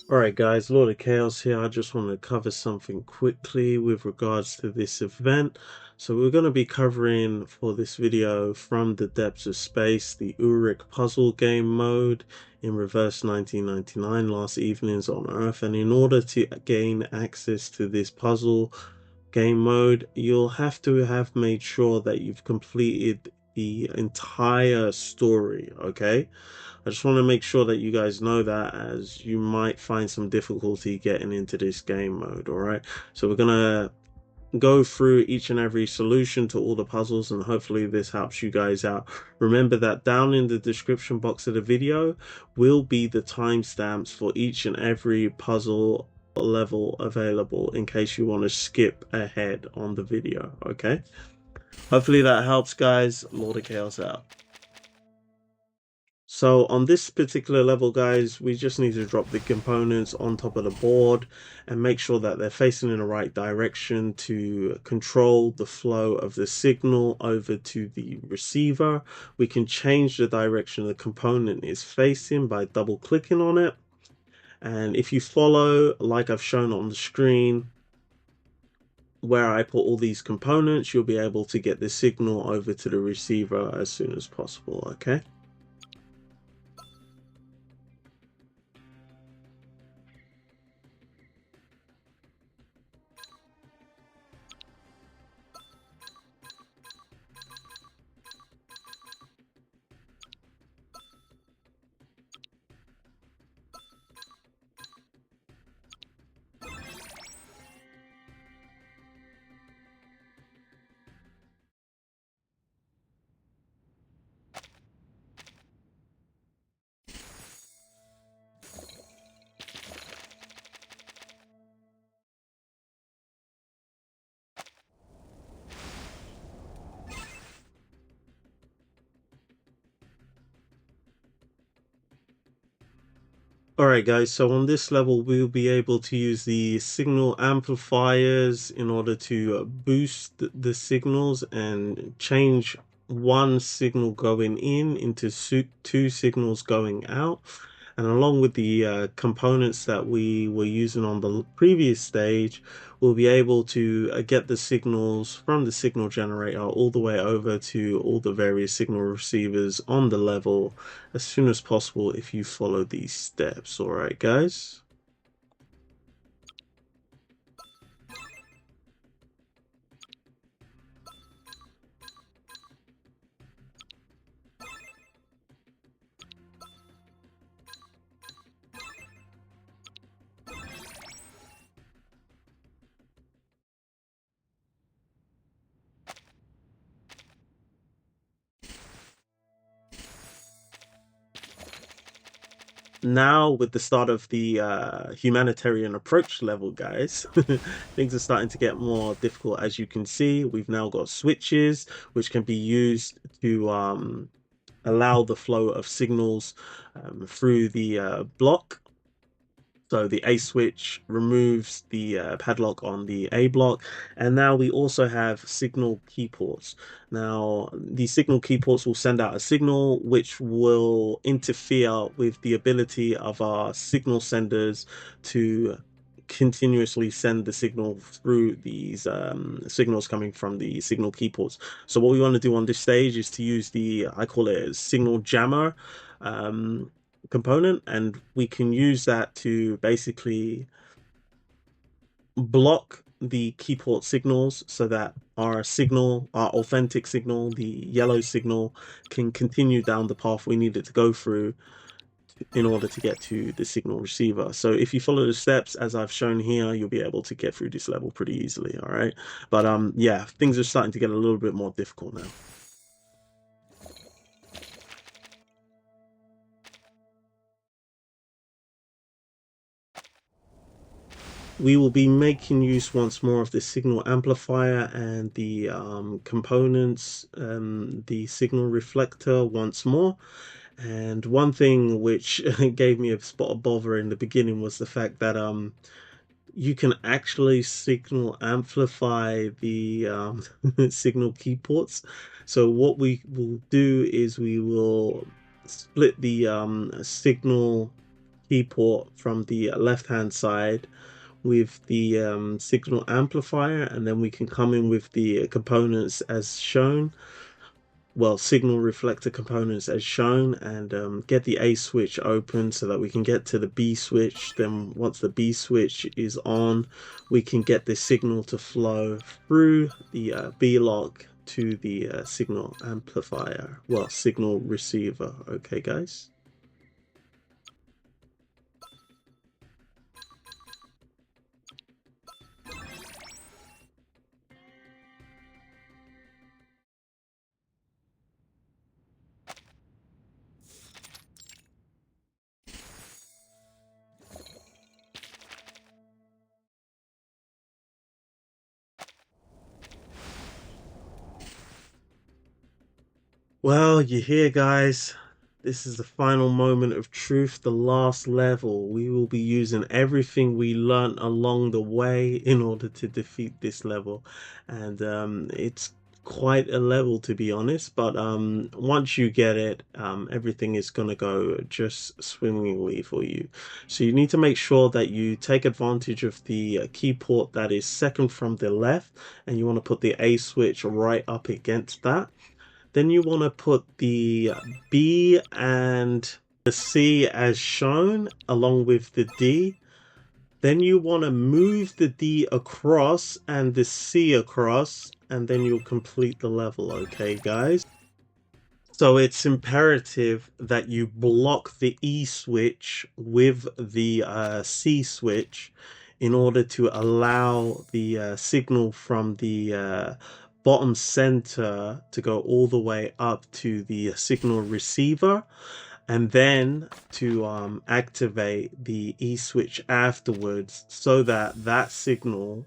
Alright guys, Lord of Chaos here. I just want to cover something quickly with regards to this event. So we're going to be covering for this video From the Depths of Space, the Ulrich puzzle game mode in reverse 1999, Last Evenings on Earth. And in order to gain access to this puzzle game mode, you'll have to have made sure that you've completed the entire story, okay? I just want to make sure that you guys know that, as you might find some difficulty getting into this game mode. All right, so we're gonna go through each and every solution to all the puzzles, and hopefully this helps you guys out. Remember that down in the description box of the video will be the timestamps for each and every puzzle level available in case you want to skip ahead on the video. Okay, hopefully that helps, guys. Lord of Chaos out. So on this particular level, guys, we just need to drop the components on top of the board and make sure that they're facing in the right direction to control the flow of the signal over to the receiver. We can change the direction the component is facing by double clicking on it. And if you follow, like I've shown on the screen, where I put all these components, you'll be able to get the signal over to the receiver as soon as possible, okay? Alright guys, so on this level we'll be able to use the signal amplifiers in order to boost the signals and change one signal going in into two signals going out. And along with the components that we were using on the previous stage, we'll be able to get the signals from the signal generator all the way over to all the various signal receivers on the level as soon as possible if you follow these steps. All right, guys. Now with the start of the humanitarian approach level, guys, things are starting to get more difficult. As you can see, we've now got switches which can be used to allow the flow of signals through the block. So the A switch removes the padlock on the A block, and now we also have signal key ports. Now, these signal key ports will send out a signal which will interfere with the ability of our signal senders to continuously send the signal through these signals coming from the signal key ports. So what we want to do on this stage is to use the, I call it a signal jammer component, and we can use that to basically block the key port signals so that our signal, our authentic signal, the yellow signal, can continue down the path we need it to go through in order to get to the signal receiver. So if you follow the steps as I've shown here, you'll be able to get through this level pretty easily. All right, but yeah, things are starting to get a little bit more difficult now. We will be making use once more of the signal amplifier and the components, the signal reflector once more. And one thing which gave me a spot of bother in the beginning was the fact that you can actually signal amplify the signal key ports. So what we will do is we will split the signal key port from the left hand side with the signal amplifier, and then we can come in with the components as shown, well, signal reflector components as shown, and get the A switch open so that we can get to the B switch. Then once the B switch is on, we can get the signal to flow through the B lock to the signal amplifier, well, signal receiver. Okay, guys. Well, you're here, guys. This is the final moment of truth, the last level. We will be using everything we learnt along the way in order to defeat this level. And it's quite a level, to be honest, but once you get it, everything is going to go just swimmingly for you. So you need to make sure that you take advantage of the key port that is second from the left, and you want to put the A switch right up against that. Then you want to put the B and the C as shown along with the D. Then you want to move the D across and the C across, and then you'll complete the level, okay, guys? So it's imperative that you block the E switch with the C switch in order to allow the signal from the bottom center to go all the way up to the signal receiver, and then to activate the E switch afterwards so that that signal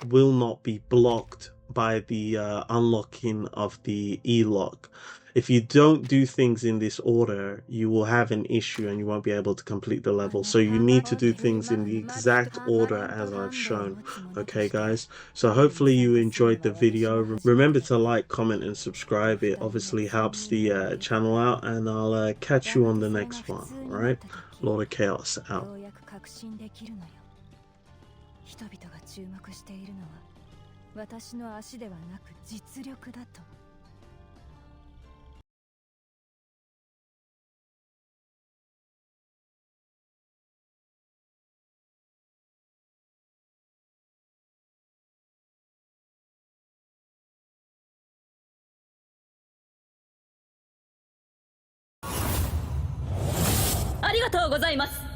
will not be blocked by the unlocking of the E-lock. If you don't do things in this order, you will have an issue and you won't be able to complete the level. So you need to do things in the exact order as I've shown. Okay, guys? So hopefully you enjoyed the video. Remember to like, comment, and subscribe. It obviously helps the channel out, and I'll catch you on the next one. Alright? Lord of Chaos out. 人々が注目しているのは私の足ではなく実力だと。ありがとうございます。